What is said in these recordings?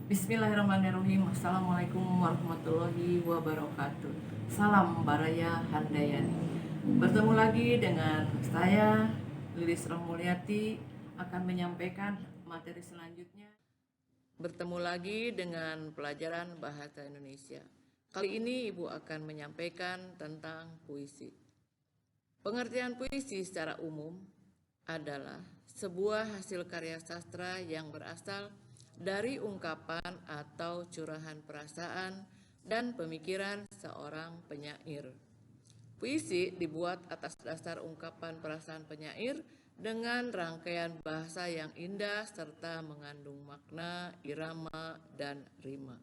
Bismillahirrahmanirrahim. Assalamualaikum warahmatullahi wabarakatuh. Salam Baraya Handayani. Bertemu lagi dengan saya, Lilis Rahmulyati, akan menyampaikan materi selanjutnya. Bertemu lagi dengan pelajaran Bahasa Indonesia. Kali ini Ibu akan menyampaikan tentang puisi. Pengertian puisi secara umum adalah sebuah hasil karya sastra yang berasal dari ungkapan atau curahan perasaan dan pemikiran seorang penyair. Puisi dibuat atas dasar ungkapan perasaan penyair dengan rangkaian bahasa yang indah serta mengandung makna, irama, dan rima.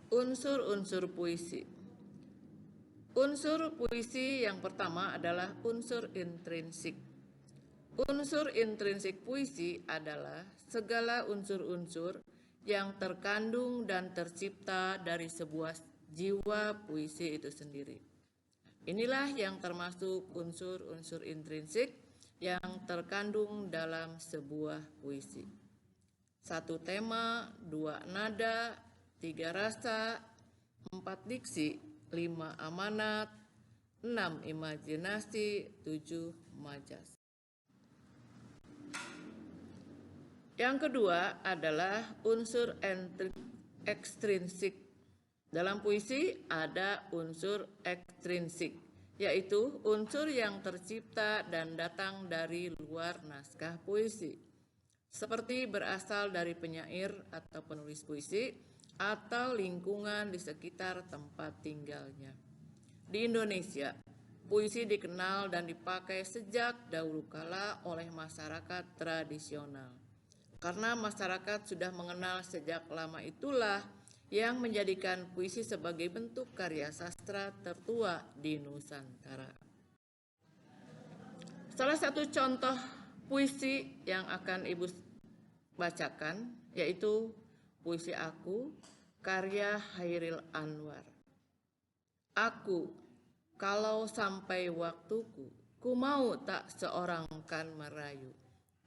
Unsur-unsur puisi. Unsur puisi yang pertama adalah unsur intrinsik. Unsur intrinsik puisi adalah segala unsur-unsur yang terkandung dan tercipta dari sebuah jiwa puisi itu sendiri. Inilah yang termasuk unsur-unsur intrinsik yang terkandung dalam sebuah puisi. 1 tema, 2 nada, 3 rasa, 4 diksi, 5 amanat, 6 imajinasi, 7 majas. Yang kedua adalah unsur ekstrinsik. Dalam puisi ada unsur ekstrinsik, yaitu unsur yang tercipta dan datang dari luar naskah puisi, seperti berasal dari penyair atau penulis puisi atau lingkungan di sekitar tempat tinggalnya. Di Indonesia, puisi dikenal dan dipakai sejak dahulu kala oleh masyarakat tradisional. Karena masyarakat sudah mengenal sejak lama itulah yang menjadikan puisi sebagai bentuk karya sastra tertua di Nusantara. Salah satu contoh puisi yang akan Ibu bacakan yaitu puisi Aku, karya Chairil Anwar. Aku, kalau sampai waktuku, ku mau tak seorang kan merayu,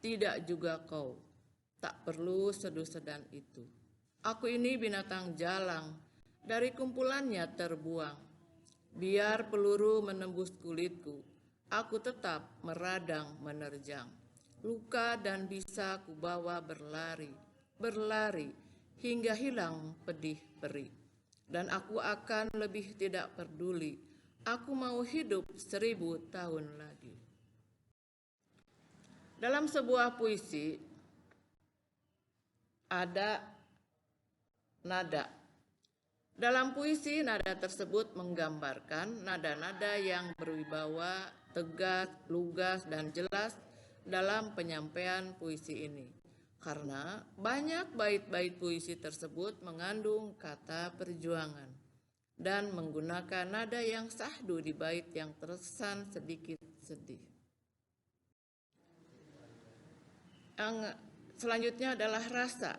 tidak juga kau, tak perlu seduh sedan itu. Aku ini binatang jalang, dari kumpulannya terbuang. Biar peluru menembus kulitku, aku tetap meradang menerjang. Luka dan bisa ku bawa berlari, berlari, hingga hilang pedih perih. Dan aku akan lebih tidak peduli, aku mau hidup 1000 tahun lagi. Dalam sebuah puisi, ada nada. Dalam puisi, nada tersebut menggambarkan nada-nada yang berwibawa, tegas, lugas, dan jelas dalam penyampaian puisi ini. Karena banyak bait-bait puisi tersebut mengandung kata perjuangan dan menggunakan nada yang sahdu di bait yang terkesan sedikit sedih. Yang selanjutnya adalah rasa.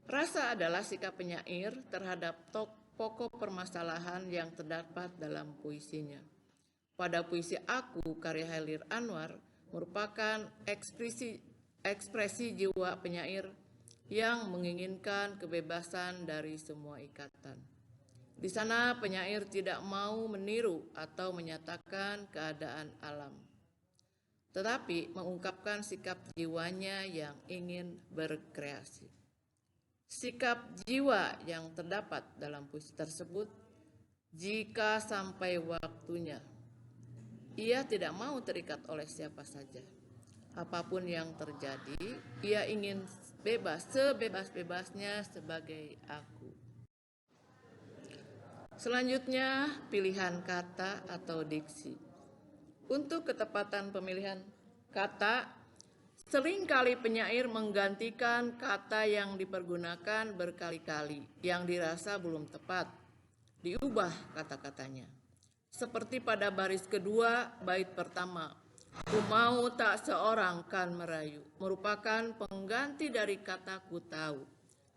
Rasa adalah sikap penyair terhadap pokok permasalahan yang terdapat dalam puisinya. Pada puisi Aku, karya Chairil Anwar, merupakan ekspresi jiwa penyair yang menginginkan kebebasan dari semua ikatan. Di sana penyair tidak mau meniru atau menyatakan keadaan alam, tetapi mengungkapkan sikap jiwanya yang ingin berkreasi. Sikap jiwa yang terdapat dalam puisi tersebut, jika sampai waktunya, ia tidak mau terikat oleh siapa saja. Apapun yang terjadi, ia ingin bebas, sebebas-bebasnya sebagai aku. Selanjutnya, pilihan kata atau diksi. Untuk ketepatan pemilihan kata, seringkali penyair menggantikan kata yang dipergunakan berkali-kali, yang dirasa belum tepat, diubah kata-katanya. Seperti pada baris kedua, bait pertama, ku mau tak seorang kan merayu, merupakan pengganti dari kata ku tahu.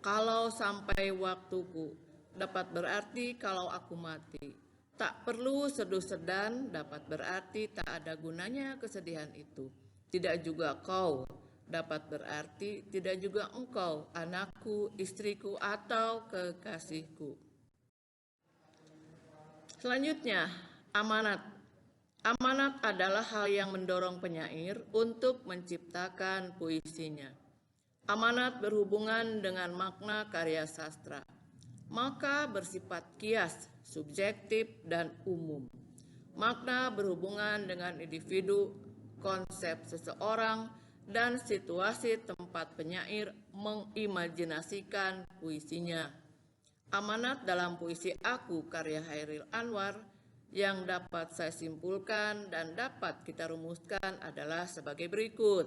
Kalau sampai waktuku, dapat berarti kalau aku mati. Tak perlu seduh sedan, dapat berarti tak ada gunanya kesedihan itu. Tidak juga kau, dapat berarti tidak juga engkau, anakku, istriku, atau kekasihku. Selanjutnya, amanat. Amanat adalah hal yang mendorong penyair untuk menciptakan puisinya. Amanat berhubungan dengan makna karya sastra, maka bersifat kias, subjektif, dan umum. Makna berhubungan dengan individu, konsep seseorang, dan situasi tempat penyair mengimajinasikan puisinya. Amanat dalam puisi Aku karya Chairil Anwar yang dapat saya simpulkan dan dapat kita rumuskan adalah sebagai berikut.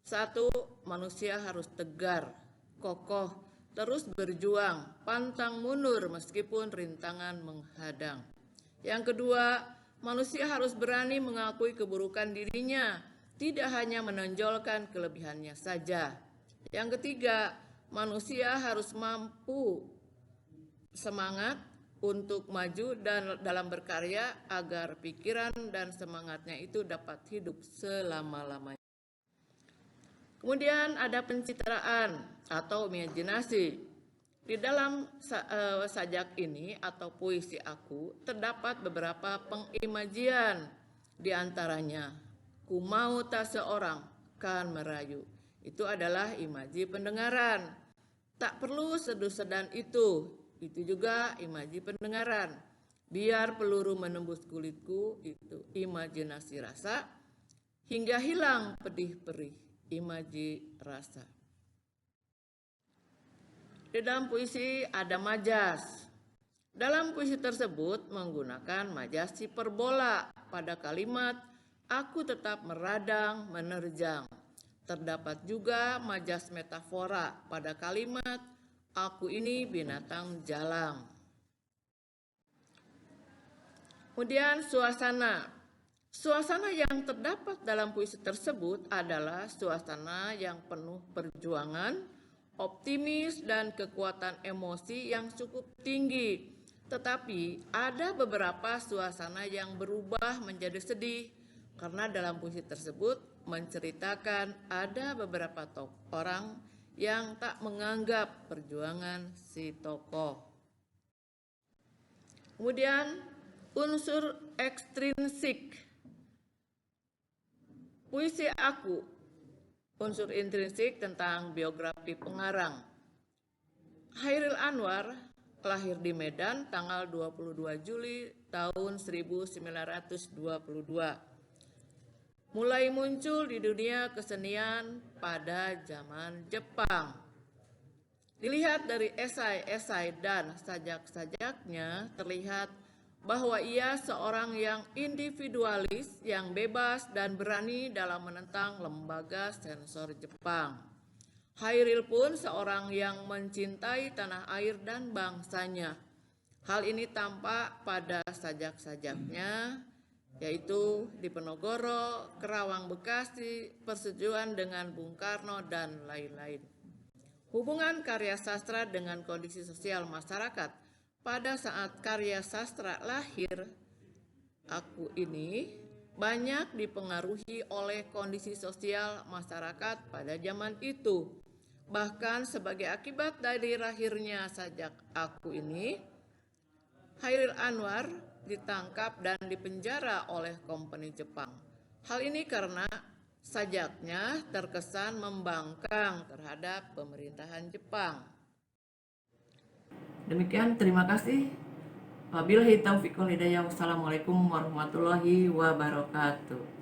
1. Manusia harus tegar, kokoh, terus berjuang, pantang mundur meskipun rintangan menghadang. Yang kedua, manusia harus berani mengakui keburukan dirinya, tidak hanya menonjolkan kelebihannya saja. Yang ketiga, manusia harus mampu semangat untuk maju dan dalam berkarya agar pikiran dan semangatnya itu dapat hidup selama-lamanya. Kemudian ada pencitraan atau imajinasi. Di dalam sajak ini atau puisi Aku terdapat beberapa pengimajian, di antaranya ku mau tak seorang kan merayu. Itu adalah imaji pendengaran. Tak perlu seduh-sedan itu juga imaji pendengaran. Biar peluru menembus kulitku, itu imajinasi rasa. Hingga hilang pedih-perih, imaji rasa. Di dalam puisi ada majas. Dalam puisi tersebut menggunakan majas hiperbola pada kalimat aku tetap meradang, menerjang. Terdapat juga majas metafora pada kalimat aku ini binatang jalang. Kemudian suasana. Suasana yang terdapat dalam puisi tersebut adalah suasana yang penuh perjuangan, optimis, dan kekuatan emosi yang cukup tinggi. Tetapi ada beberapa suasana yang berubah menjadi sedih, karena dalam puisi tersebut menceritakan ada beberapa orang yang tak menganggap perjuangan si tokoh. Kemudian unsur ekstrinsik. Puisi Aku, unsur intrinsik tentang biografi pengarang. Chairil Anwar lahir di Medan tanggal 22 Juli tahun 1922. Mulai muncul di dunia kesenian pada zaman Jepang. Dilihat dari esai-esai dan sajak-sajaknya terlihat bahwa ia seorang yang individualis, yang bebas dan berani dalam menentang lembaga sensor Jepang. Chairil pun seorang yang mencintai tanah air dan bangsanya. Hal ini tampak pada sajak-sajaknya, yaitu Diponegoro, Kerawang Bekasi, persetujuan dengan Bung Karno, dan lain-lain. Hubungan karya sastra dengan kondisi sosial masyarakat pada saat karya sastra lahir Aku ini banyak dipengaruhi oleh kondisi sosial masyarakat pada zaman itu. Bahkan sebagai akibat dari lahirnya sajak Aku ini, Chairil Anwar ditangkap dan dipenjara oleh kompeni Jepang. Hal ini karena sajaknya terkesan membangkang terhadap pemerintahan Jepang. Demikian, terima kasih. Wabillahi taufiq wal hidayah. Wassalamualaikum warahmatullahi wabarakatuh.